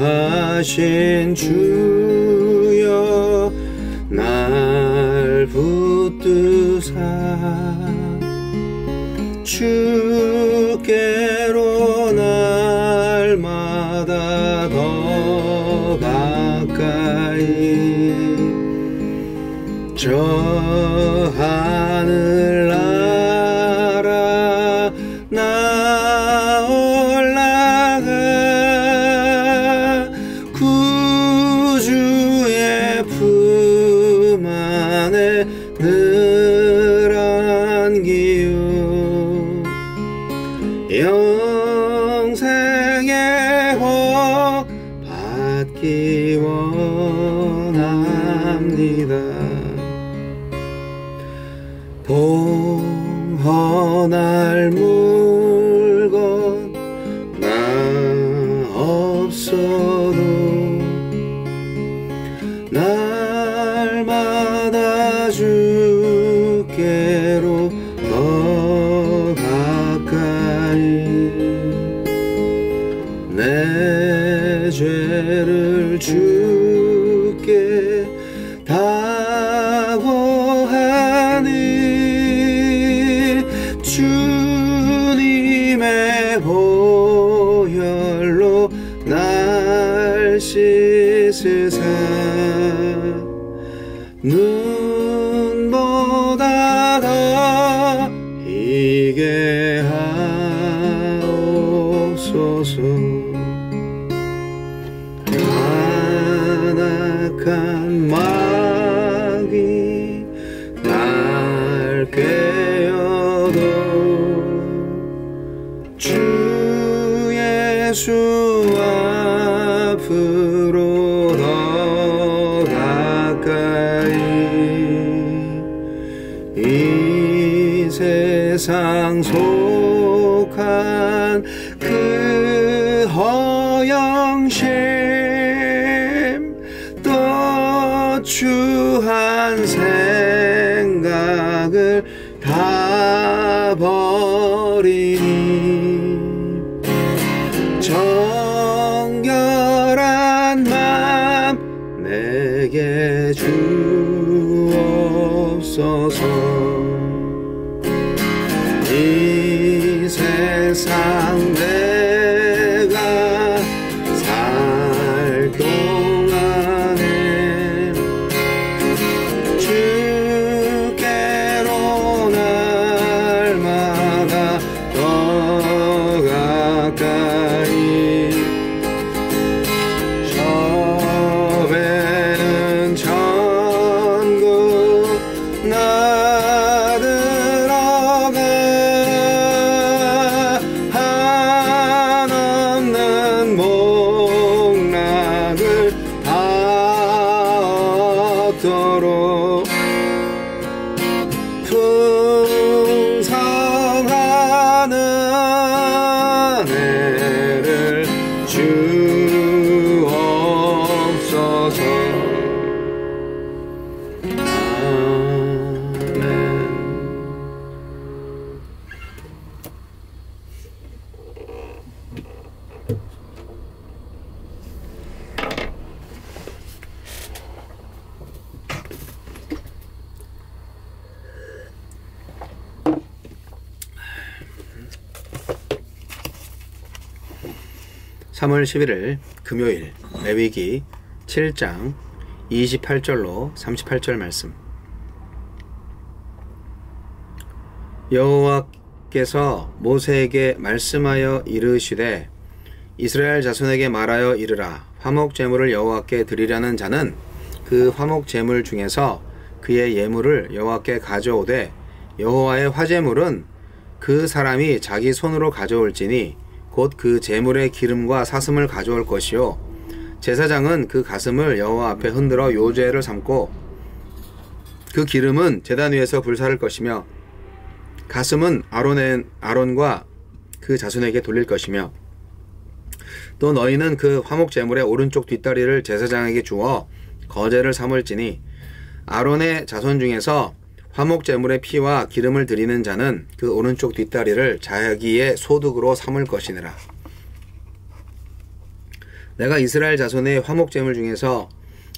귀하신 주여 날 붙드사 주께로 날마다 더 가까이 저 하늘 나라 나 올라가 구주의 품 안에 늘 안기요 영생의 복 받기 원합니다. 봉헌할 물건 나 없어도 날마다 주께로 더 가까이 내 죄를 주께 다 고하니 주님의 보혈로 날 씻으사 눈보다 더 희게 하옵소서. 안악한 마귀 날 깨어도 주 예수 앞으로 더 가까이 이 세상 속한 그 허영심 또 추한 생각을 다 버리니 정결한 맘 내게 주옵소서. 이 세상 내가 살 동안에 주께로 날마다 더 가까이 저 배는 천국 나 들어가 한없는 목락을 다 얻도록 풍성한 은혜를 주옵소서. 아멘. (3월 11일) 금요일 레위기 7장 28절로 38절 말씀. 여호와께서 모세에게 말씀하여 이르시되 이스라엘 자손에게 말하여 이르라. 화목 제물을 여호와께 드리려는 자는 그 화목 제물 중에서 그의 예물을 여호와께 가져오되 여호와의 화제물은 그 사람이 자기 손으로 가져올지니 곧 그 제물의 기름과 사슴을 가져올 것이요 제사장은 그 가슴을 여호와 앞에 흔들어 요제를 삼고 그 기름은 제단 위에서 불사를 것이며 가슴은 아론과 그 자손에게 돌릴 것이며 또 너희는 그 화목 제물의 오른쪽 뒷다리를 제사장에게 주어 거제를 삼을지니 아론의 자손 중에서 화목제물의 피와 기름을 드리는 자는 그 오른쪽 뒷다리를 자기의 소득으로 삼을 것이니라. 내가 이스라엘 자손의 화목제물 중에서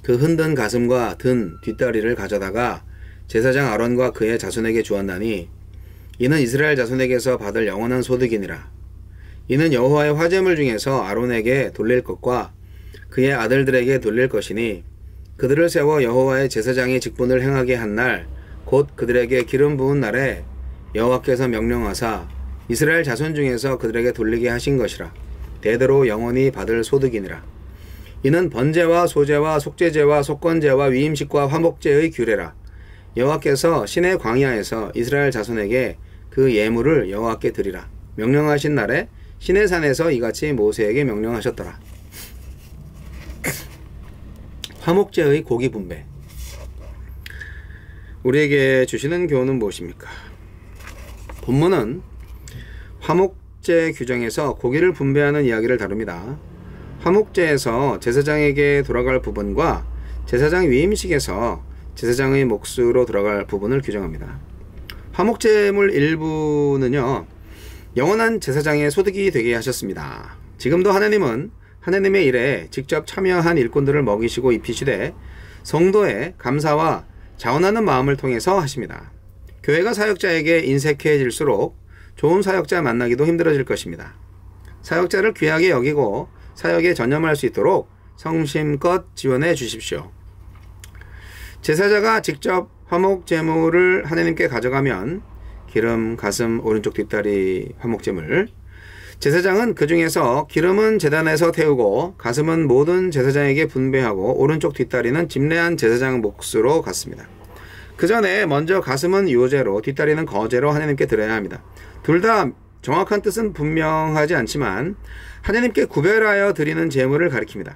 그 흔든 가슴과 든 뒷다리를 가져다가 제사장 아론과 그의 자손에게 주었나니 이는 이스라엘 자손에게서 받을 영원한 소득이니라. 이는 여호와의 화제물 중에서 아론에게 돌릴 것과 그의 아들들에게 돌릴 것이니 그들을 세워 여호와의 제사장의 직분을 행하게 한 날 곧 그들에게 기름 부은 날에 여호와께서 명령하사 이스라엘 자손 중에서 그들에게 돌리게 하신 것이라. 대대로 영원히 받을 소득이니라. 이는 번제와 소제와 속죄제와 속건제와 위임식과 화목제의 규례라. 여호와께서 시내 광야에서 이스라엘 자손에게 그 예물을 여호와께 드리라. 명령하신 날에 시내산에서 이같이 모세에게 명령하셨더라. 화목제의 고기 분배. 우리에게 주시는 교훈은 무엇입니까? 본문은 화목제 규정에서 고기를 분배하는 이야기를 다룹니다. 화목제에서 제사장에게 돌아갈 부분과 제사장 위임식에서 제사장의 몫으로 들어갈 부분을 규정합니다. 화목제물 일부는요, 영원한 제사장의 소득이 되게 하셨습니다. 지금도 하나님은 하나님의 일에 직접 참여한 일꾼들을 먹이시고 입히시되 성도의 감사와 자원하는 마음을 통해서 하십니다. 교회가 사역자에게 인색해질수록 좋은 사역자 만나기도 힘들어질 것입니다. 사역자를 귀하게 여기고 사역에 전념할 수 있도록 성심껏 지원해 주십시오. 제사자가 직접 화목제물을 하나님께 가져가면 기름, 가슴, 오른쪽 뒷다리 화목제물, 제사장은 그 중에서 기름은 제단에서 태우고 가슴은 모든 제사장에게 분배하고 오른쪽 뒷다리는 집례한 제사장 몫으로 갔습니다. 그 전에 먼저 가슴은 요제로 뒷다리는 거제로 하나님께 드려야 합니다. 둘 다 정확한 뜻은 분명하지 않지만 하나님께 구별하여 드리는 제물을 가리킵니다.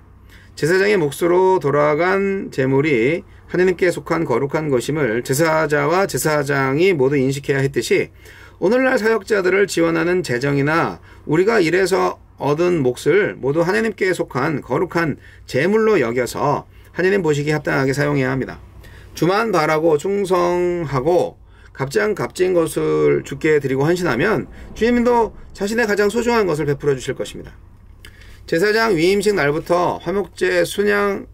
제사장의 몫으로 돌아간 제물이 하나님께 속한 거룩한 것임을 제사자와 제사장이 모두 인식해야 했듯이 오늘날 사역자들을 지원하는 재정이나 우리가 일해서 얻은 몫을 모두 하나님께 속한 거룩한 제물로 여겨서 하나님 보시기에 합당하게 사용해야 합니다. 주만 바라고 충성하고 값진 것을 주께 드리고 헌신하면 주님도 자신의 가장 소중한 것을 베풀어 주실 것입니다. 제사장 위임식 날부터 화목제 숫양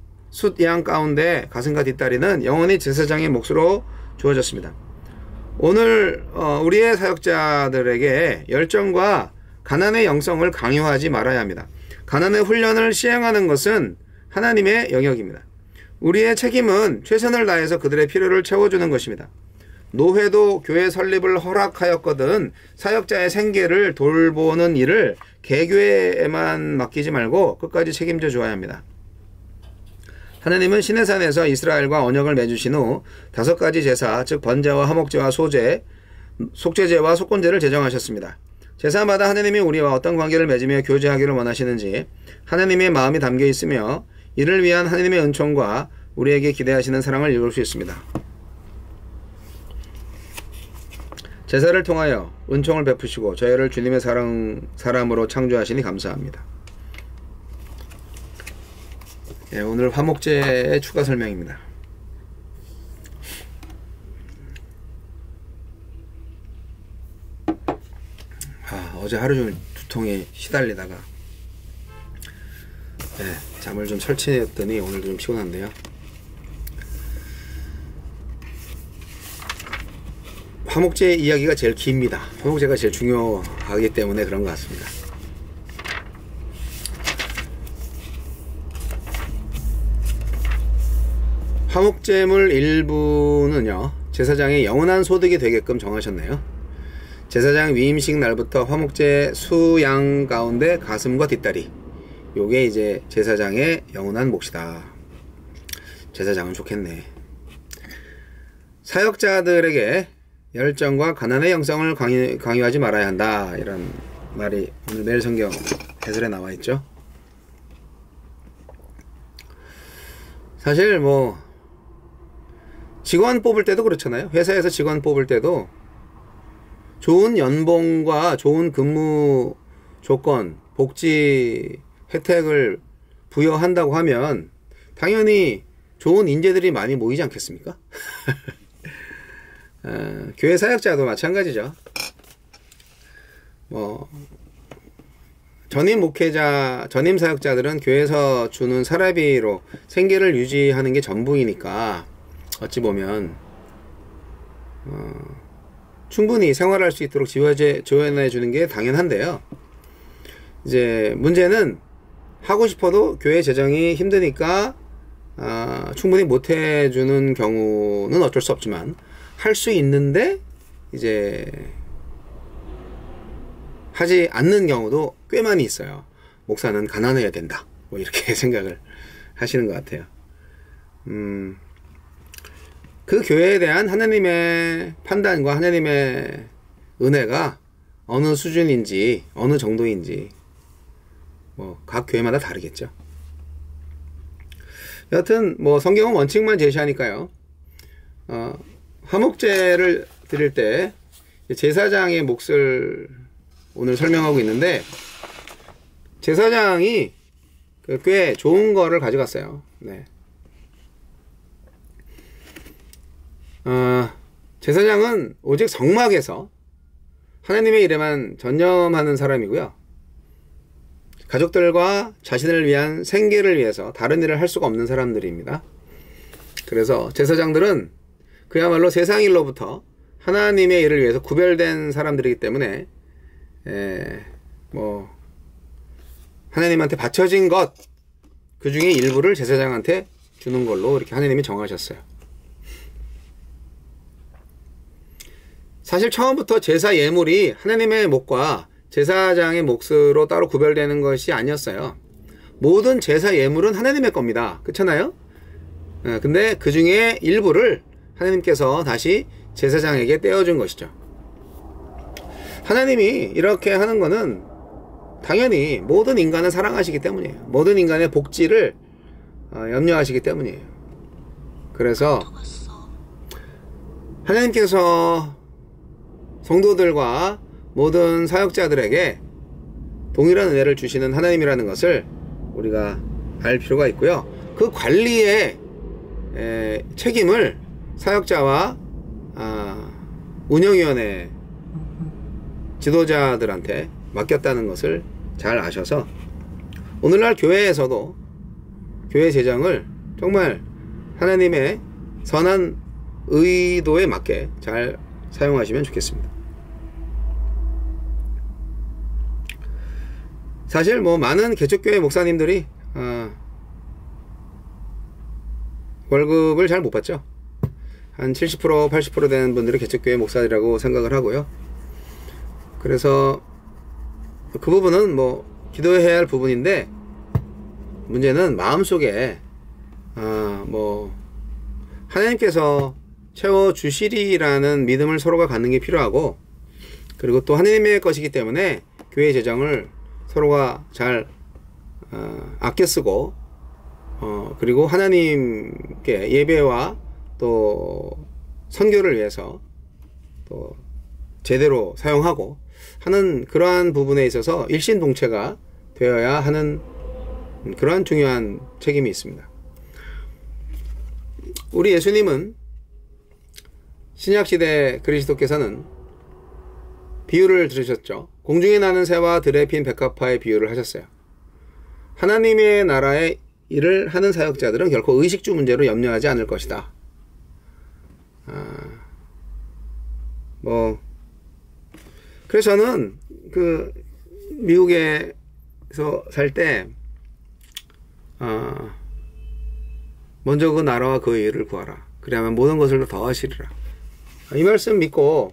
가운데 가슴과 뒷다리는 영원히 제사장의 몫으로 주어졌습니다. 오늘 우리의 사역자들에게 열정과 가난의 영성을 강요하지 말아야 합니다. 가난의 훈련을 시행하는 것은 하나님의 영역입니다. 우리의 책임은 최선을 다해서 그들의 필요를 채워주는 것입니다. 노회도 교회 설립을 허락하였거든 사역자의 생계를 돌보는 일을 개교회에만 맡기지 말고 끝까지 책임져 주어야 합니다. 하나님은 시내산에서 이스라엘과 언약을 맺으신 후 5가지 제사, 즉 번제와 화목제와 소제, 속죄제와 속건제를 제정하셨습니다. 제사마다 하나님이 우리와 어떤 관계를 맺으며 교제하기를 원하시는지 하나님의 마음이 담겨 있으며 이를 위한 하나님의 은총과 우리에게 기대하시는 사랑을 읽을 수 있습니다. 제사를 통하여 은총을 베푸시고 저희를 주님의 사람으로 창조하시니 감사합니다. 예, 오늘 화목제의 추가 설명입니다. 어제 하루 종일 두통에 시달리다가 잠을 좀 설치했더니 오늘도 좀 피곤한데요. 화목제 이야기가 제일 깁니다. 화목제가 제일 중요하기 때문에 그런 것 같습니다. 화목제물 일부는요, 제사장의 영원한 소득이 되게끔 정하셨네요. 제사장 위임식 날부터 화목제 수양 가운데 가슴과 뒷다리, 요게 이제 제사장의 영원한 몫이다. 제사장은 좋겠네. 사역자들에게 열정과 가난의 영성을 강요하지 말아야 한다, 이런 말이 오늘 매일 성경 해설에 나와 있죠. 사실 직원 뽑을 때도 그렇잖아요. 회사에서 직원 뽑을 때도 좋은 연봉과 좋은 근무 조건, 복지 혜택을 부여한다고 하면 당연히 좋은 인재들이 많이 모이지 않겠습니까? 교회 사역자도 마찬가지죠. 뭐 전임 목회자, 전임 사역자들은 교회에서 주는 사례비로 생계를 유지하는 게 전부이니까 어찌 보면 충분히 생활할 수 있도록 지원해 주는 게 당연한데요. 이제 문제는 하고 싶어도 교회 재정이 힘드니까 충분히 못 해주는 경우는 어쩔 수 없지만 할 수 있는데 이제 하지 않는 경우도 꽤 많이 있어요. 목사는 가난해야 된다, 뭐 이렇게 생각을 하시는 것 같아요. 그 교회에 대한 하나님의 판단과 하나님의 은혜가 어느 수준인지 어느 정도인지 뭐 각 교회마다 다르겠죠. 여하튼 뭐 성경은 원칙만 제시하니까요. 화목제를 드릴 때 제사장의 몫을 오늘 설명하고 있는데, 제사장이 꽤 좋은 거를 가져갔어요. 네. 제사장은 오직 성막에서 하나님의 일에만 전념하는 사람이고요. 가족들과 자신을 위한 생계를 위해서 다른 일을 할 수가 없는 사람들입니다. 그래서 제사장들은 그야말로 세상 일로부터 하나님의 일을 위해서 구별된 사람들이기 때문에 뭐 하나님한테 바쳐진 것 그 중에 일부를 제사장한테 주는 걸로 이렇게 하나님이 정하셨어요. 사실 처음부터 제사 예물이 하나님의 몫과 제사장의 몫으로 따로 구별되는 것이 아니었어요. 모든 제사 예물은 하나님의 겁니다. 그렇잖아요? 근데 그 중에 일부를 하나님께서 다시 제사장에게 떼어준 것이죠. 하나님이 이렇게 하는 거는 당연히 모든 인간을 사랑하시기 때문이에요. 모든 인간의 복지를 염려하시기 때문이에요. 그래서 하나님께서 성도들과 모든 사역자들에게 동일한 은혜를 주시는 하나님이라는 것을 우리가 알 필요가 있고요. 그 관리의 책임을 사역자와 운영위원회 지도자들한테 맡겼다는 것을 잘 아셔서 오늘날 교회에서도 교회 재정을 정말 하나님의 선한 의도에 맞게 잘 사용하시면 좋겠습니다. 사실 뭐 많은 개척교회 목사님들이 월급을 잘 못 받죠. 한 70% 80% 되는 분들이 개척교회 목사들이라고 생각을 하고요. 그래서 그 부분은 뭐 기도해야 할 부분인데, 문제는 마음속에 뭐 하나님께서 채워주시리라는 믿음을 서로가 갖는 게 필요하고, 그리고 또 하나님의 것이기 때문에 교회 재정을 서로가 잘 아껴 쓰고 그리고 하나님께 예배와 또 선교를 위해서 또 제대로 사용하고 하는 그러한 부분에 있어서 일신동체가 되어야 하는 그러한 중요한 책임이 있습니다. 우리 예수님은 신약시대 그리스도께서는 비유를 들으셨죠. 공중에 나는 새와 들에 핀 백합화의 비유를 하셨어요. 하나님의 나라의 일을 하는 사역자들은 결코 의식주 문제로 염려하지 않을 것이다. 그래서 저는 그 미국에서 살 때 먼저 그 나라와 그 일을 구하라. 그래야만 모든 것을 더하시리라. 이 말씀 믿고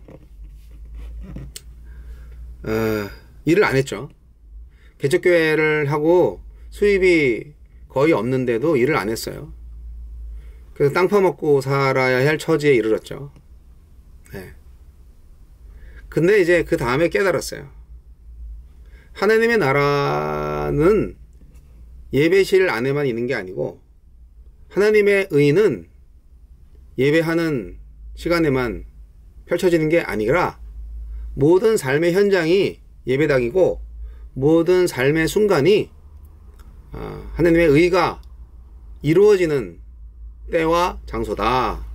일을 안 했죠. 개척교회를 하고 수입이 거의 없는데도 일을 안 했어요. 그래서 땅 파먹고 살아야 할 처지에 이르렀죠. 네. 근데 이제 그 다음에 깨달았어요. 하나님의 나라는 예배실 안에만 있는 게 아니고, 하나님의 의는 예배하는 시간에만 펼쳐지는 게 아니라 모든 삶의 현장이 예배당이고, 모든 삶의 순간이 하나님의 의가 이루어지는 때와 장소다.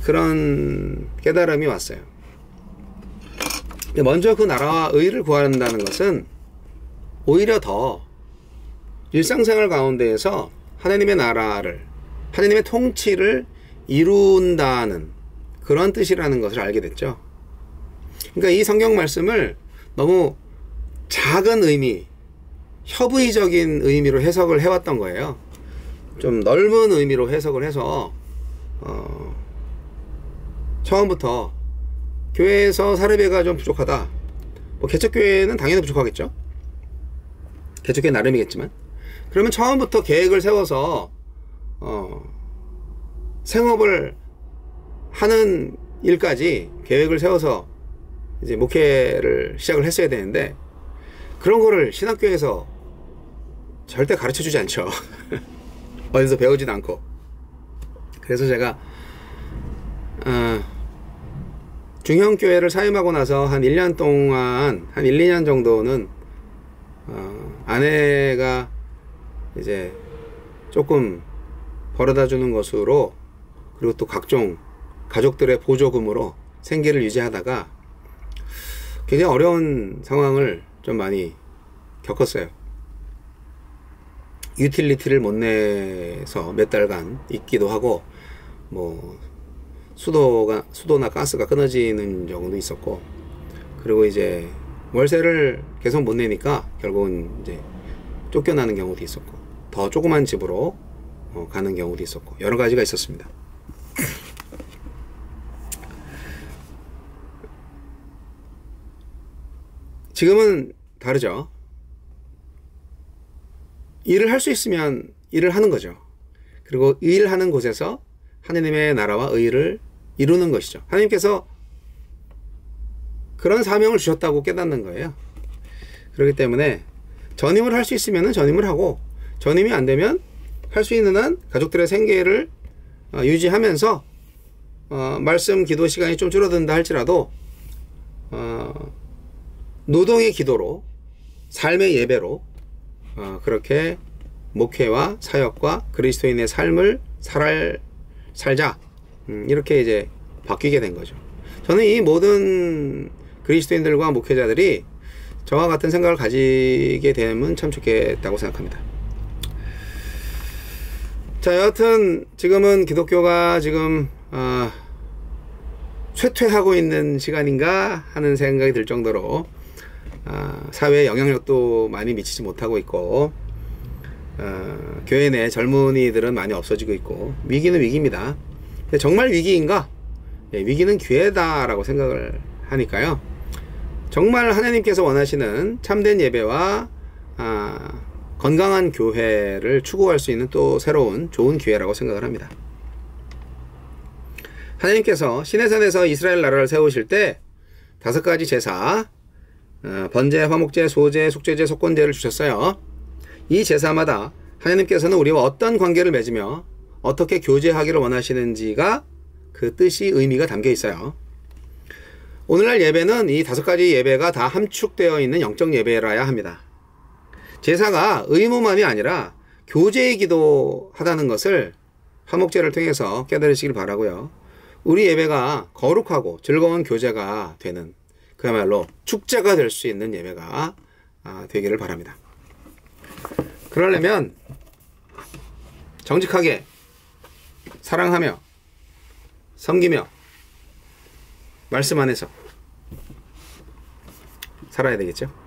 그런 깨달음이 왔어요. 먼저 그 나라와 의를 구한다는 것은 오히려 더 일상생활 가운데에서 하나님의 나라를, 하나님의 통치를 이룬다는 그런 뜻이라는 것을 알게 됐죠. 그러니까 이 성경 말씀을 너무 작은 의미, 협의적인 의미로 해석을 해왔던 거예요. 좀 넓은 의미로 해석을 해서 처음부터 교회에서 사례배가 좀 부족하다. 뭐 개척교회는 당연히 부족하겠죠. 개척교회 나름이겠지만, 그러면 처음부터 계획을 세워서 생업을 하는 일까지 계획을 세워서 이제 목회를 시작을 했어야 되는데, 그런 거를 신학교에서 절대 가르쳐 주지 않죠. 어디서 배우지도 않고. 그래서 제가 중형교회를 사임하고 나서 한 1년 동안, 한 1, 2년 정도는 아내가 이제 조금 벌어다 주는 것으로, 그리고 또 각종 가족들의 보조금으로 생계를 유지하다가 굉장히 어려운 상황을 좀 많이 겪었어요. 유틸리티를 못 내서 몇 달간 있기도 하고, 뭐 수도나 가스가 끊어지는 경우도 있었고, 그리고 이제 월세를 계속 못 내니까 결국은 이제 쫓겨나는 경우도 있었고, 더 조그만 집으로 가는 경우도 있었고, 여러 가지가 있었습니다. 지금은 다르죠. 일을 할 수 있으면 일을 하는 거죠. 그리고 일하는 곳에서 하나님의 나라와 의를 이루는 것이죠. 하나님께서 그런 사명을 주셨다고 깨닫는 거예요. 그렇기 때문에 전임을 할 수 있으면 전임을 하고, 전임이 안 되면 할 수 있는 한 가족들의 생계를 유지하면서 말씀 기도 시간이 좀 줄어든다 할지라도 노동의 기도로, 삶의 예배로 그렇게 목회와 사역과 그리스도인의 삶을 살자, 이렇게 이제 바뀌게 된 거죠. 저는 이 모든 그리스도인들과 목회자들이 저와 같은 생각을 가지게 되면 참 좋겠다고 생각합니다. 자, 여하튼 지금은 기독교가 지금 쇠퇴하고 있는 시간인가 하는 생각이 들 정도로 사회에 영향력도 많이 미치지 못하고 있고, 교회 내 젊은이들은 많이 없어지고 있고, 위기는 위기입니다. 근데 정말 위기인가? 위기는 기회다라고 생각을 하니까요. 정말 하나님께서 원하시는 참된 예배와 건강한 교회를 추구할 수 있는 또 새로운 좋은 기회라고 생각을 합니다. 하나님께서 시내산에서 이스라엘 나라를 세우실 때 5가지 제사, 번제, 화목제, 소제, 속죄제, 속건제를 주셨어요. 이 제사마다 하나님께서는 우리와 어떤 관계를 맺으며 어떻게 교제하기를 원하시는지가 그 뜻이, 의미가 담겨 있어요. 오늘날 예배는 이 5가지 예배가 다 함축되어 있는 영적 예배라야 합니다. 제사가 의무만이 아니라 교제이기도 하다는 것을 화목제를 통해서 깨달으시길 바라고요. 우리 예배가 거룩하고 즐거운 교제가 되는, 그야말로 축제가 될 수 있는 예배가 되기를 바랍니다. 그러려면 정직하게 사랑하며 섬기며 말씀 안에서 살아야 되겠죠.